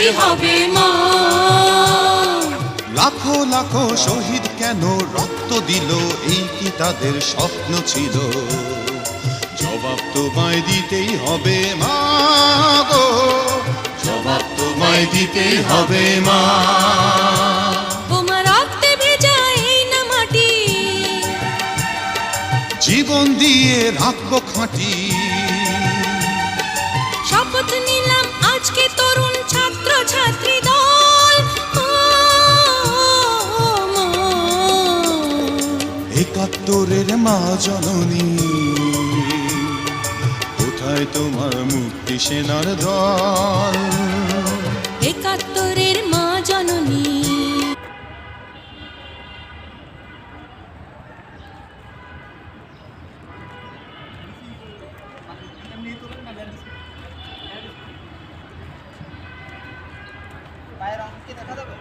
দিতেই হবে মা। লাখো লাখো শহীদ কেন রক্ত দিল, এই কি তাদের স্বপ্ন ছিল? জবাব তোমায় দিতেই হবে মা গো, জবাব তোমায় দিতেই হবে মা। তোমার রক্তে ভেজা এই না মাটি, জীবন দিয়ে রাখবো খাঁটি। শপথ নিলাম আজকে তরুণ ছাত্র ছাত্রী দল, একাত্তরের মা জননী, কোথায় তোমার মুক্তি সেনার দল? একাত্তরের মা জননী। বাইরে দেখা যাবে?